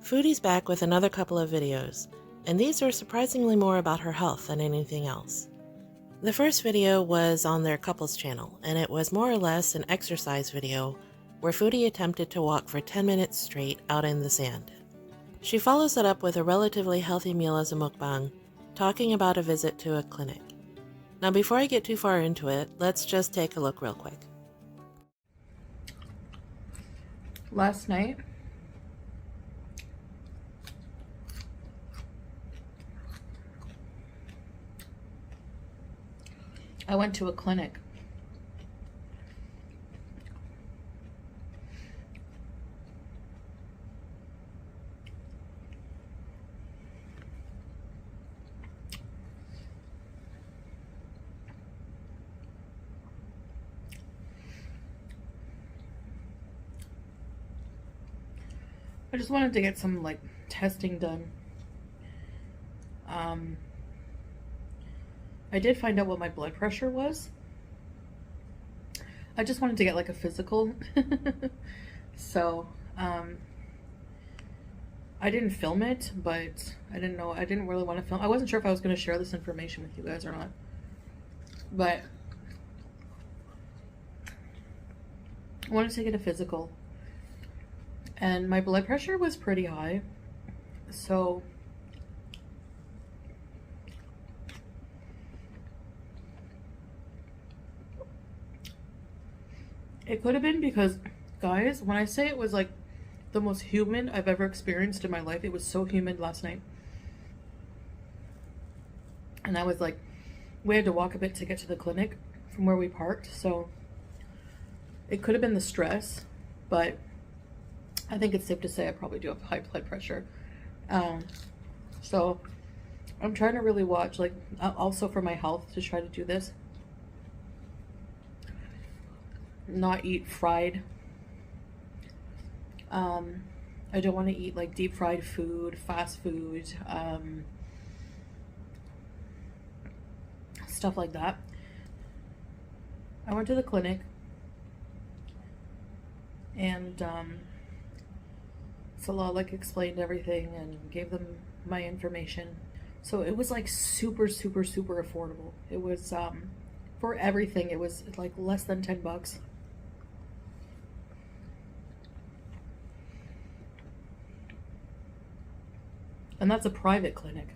Foodie's back with another couple of videos, and these are surprisingly more about her health than anything else. The first video was on their couples channel, and it was more or less an exercise video where Foodie attempted to walk for 10 minutes straight out in the sand. She follows it up with a relatively healthy meal as a mukbang, talking about a visit to a clinic. Now before I get too far into it, let's just take a look real quick. Last night, I went to a clinic. I just wanted to get some testing done. I did find out what my blood pressure was. I just wanted to get a physical. So I didn't film it, but I didn't really want to film. I wasn't sure if I was going to share this information with you guys or not, but I wanted to get a physical. And my blood pressure was pretty high, so it could have been because, guys, when I say it was the most humid I've ever experienced in my life, it was so humid last night. And I was we had to walk a bit to get to the clinic from where we parked, so it could have been the stress, but I think it's safe to say I probably do have high blood pressure. So I'm trying to really watch, also for my health, to try to do this. Not eat fried. I don't want to eat deep fried food, fast food, stuff like that. I went to the clinic and Salah explained everything and gave them my information. So it was super affordable. It was for everything it was less than $10. And that's a private clinic.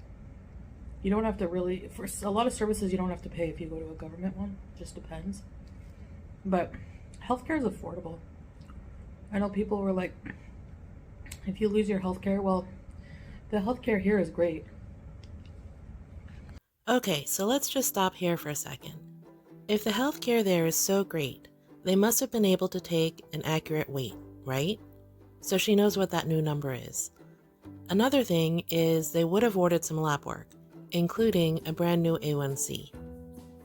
You don't have to really, for a lot of services you don't have to pay if you go to a government one. It just depends. But healthcare is affordable. I know people were like, if you lose your healthcare, well, the healthcare here is great. Okay, so let's just stop here for a second. If the healthcare there is so great, they must have been able to take an accurate weight, right? So she knows what that new number is. Another thing is they would have ordered some lab work, including a brand new A1C.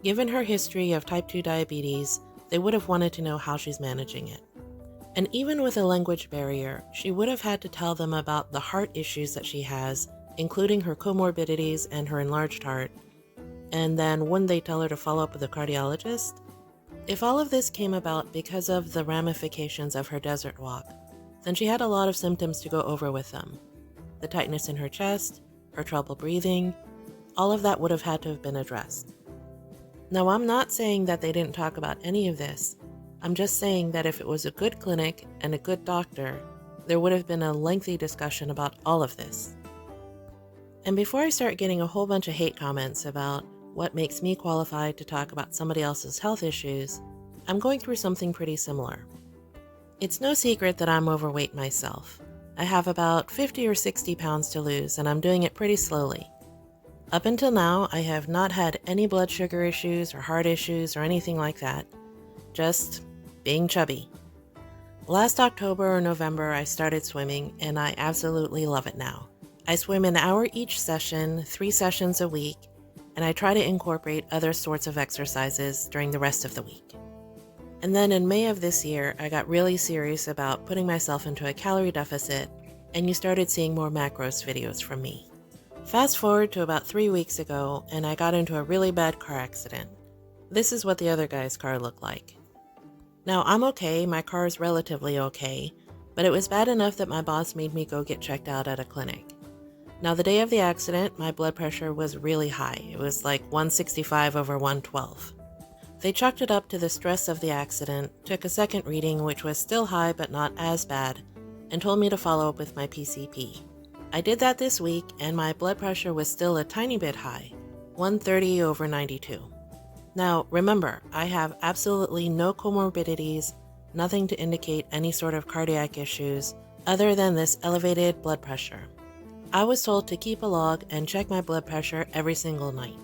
Given her history of type 2 diabetes, they would have wanted to know how she's managing it. And even with a language barrier, she would have had to tell them about the heart issues that she has, including her comorbidities and her enlarged heart. And then wouldn't they tell her to follow up with a cardiologist? If all of this came about because of the ramifications of her desert walk, then she had a lot of symptoms to go over with them. The tightness in her chest, her trouble breathing, all of that would have had to have been addressed. Now, I'm not saying that they didn't talk about any of this. I'm just saying that if it was a good clinic and a good doctor, there would have been a lengthy discussion about all of this. And before I start getting a whole bunch of hate comments about what makes me qualified to talk about somebody else's health issues, I'm going through something pretty similar. It's no secret that I'm overweight myself. I have about 50 or 60 pounds to lose, and I'm doing it pretty slowly. Up until now, I have not had any blood sugar issues or heart issues or anything like that. Just being chubby. Last October or November, I started swimming, and I absolutely love it now. I swim an hour each session, 3 sessions a week, and I try to incorporate other sorts of exercises during the rest of the week. And then in May of this year, I got really serious about putting myself into a calorie deficit, and you started seeing more macros videos from me. Fast forward to about 3 weeks ago, and I got into a really bad car accident. This is what the other guy's car looked like. Now, I'm okay, my car is relatively okay, but it was bad enough that my boss made me go get checked out at a clinic. Now, the day of the accident, my blood pressure was really high. It was like 165 over 112. They chalked it up to the stress of the accident, took a second reading, which was still high but not as bad, and told me to follow up with my PCP. I did that this week, and my blood pressure was still a tiny bit high, 130 over 92. Now, remember, I have absolutely no comorbidities, nothing to indicate any sort of cardiac issues, other than this elevated blood pressure. I was told to keep a log and check my blood pressure every single night.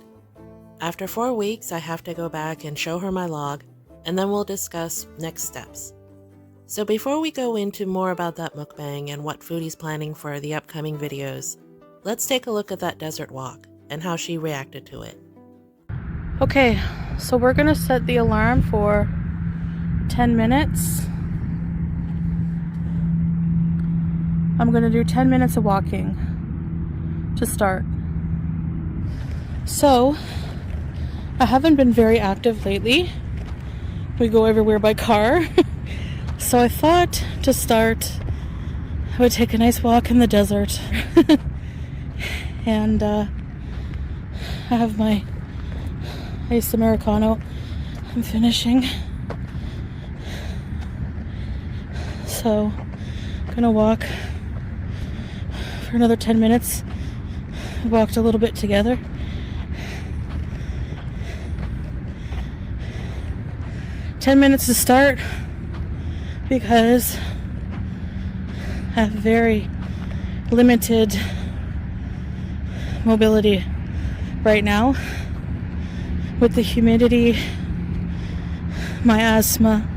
After 4 weeks, I have to go back and show her my log, and then we'll discuss next steps. So before we go into more about that mukbang and what Foodie's planning for the upcoming videos, let's take a look at that desert walk and how she reacted to it. Okay, so we're gonna set the alarm for 10 minutes. I'm gonna do 10 minutes of walking to start. So, I haven't been very active lately. We go everywhere by car. So I thought to start, I would take a nice walk in the desert. And I have my iced Americano I'm finishing. So, I'm gonna walk for another 10 minutes. We walked a little bit together. "10 minutes to start because I have very limited mobility right now with the humidity, my asthma.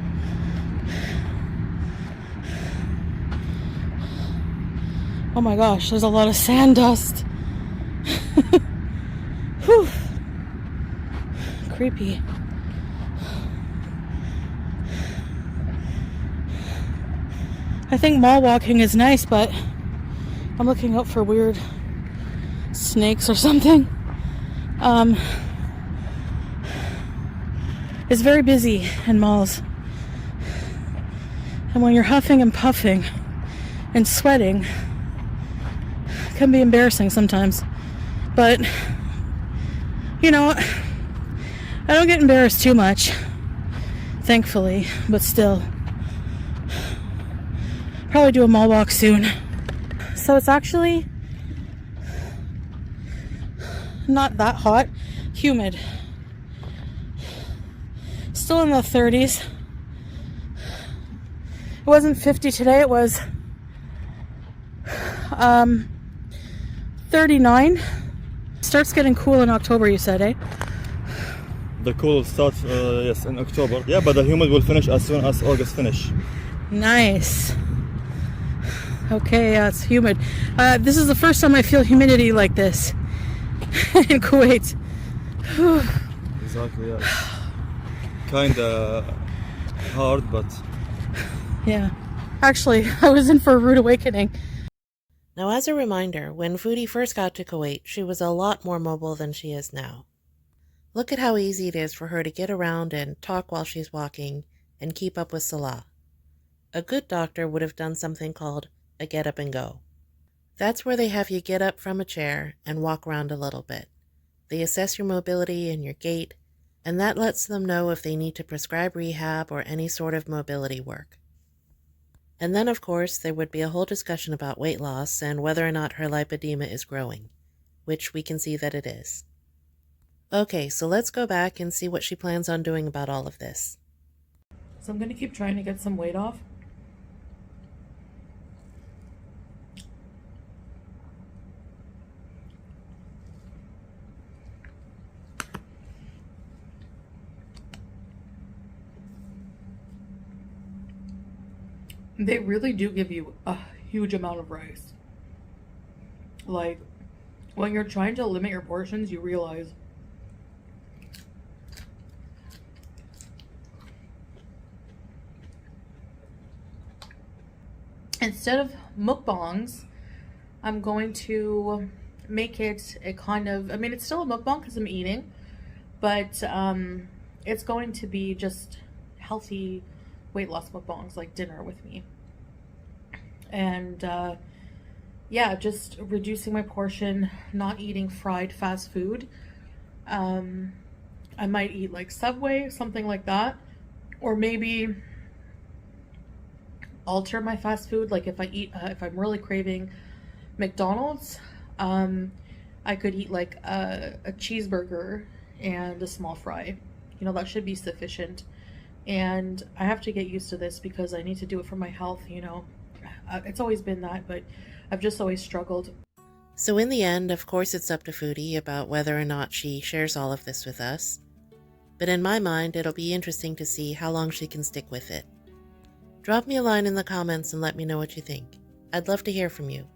Oh my gosh, there's a lot of sand dust. Whew. Creepy. I think mall walking is nice, but I'm looking out for weird snakes or something. It's very busy in malls. And when you're huffing and puffing and sweating, it can be embarrassing sometimes. But, you know, I don't get embarrassed too much, thankfully, but still. Probably do a mall walk soon. So it's actually not that hot, humid. Still in the 30s. It wasn't 50 today, it was 39. Starts getting cool in October, you said, eh? The cool starts, yes, in October. Yeah, but the humid will finish as soon as August finish. Nice. Okay, yeah, it's humid. This is the first time I feel humidity like this in Kuwait. Whew. Exactly, yeah. Kinda hard, but... Yeah. Actually, I was in for a rude awakening. Now, as a reminder, when Foodie first got to Kuwait, she was a lot more mobile than she is now. Look at how easy it is for her to get around and talk while she's walking and keep up with Salah. A good doctor would have done something called a get up and go. That's where they have you get up from a chair and walk around a little bit. They assess your mobility and your gait, and that lets them know if they need to prescribe rehab or any sort of mobility work. And then, of course, there would be a whole discussion about weight loss and whether or not her lipedema is growing, which we can see that it is. Okay, so let's go back and see what she plans on doing about all of this. So I'm going to keep trying to get some weight off. They really do give you a huge amount of rice. Like, when you're trying to limit your portions, you realize instead of mukbangs, I'm going to make it a kind of, I mean, it's still a mukbang because I'm eating, but it's going to be just healthy weight loss mukbangs, like dinner with me. And yeah, just reducing my portion, not eating fried fast food. I might eat like Subway, something like that, or maybe alter my fast food. Like if I'm really craving McDonald's, I could eat like a cheeseburger and a small fry. You know, that should be sufficient. And I have to get used to this because I need to do it for my health, you know. It's always been that, but I've just always struggled. So in the end, of course, it's up to Foodie about whether or not she shares all of this with us. But in my mind, it'll be interesting to see how long she can stick with it. Drop me a line in the comments and let me know what you think. I'd love to hear from you.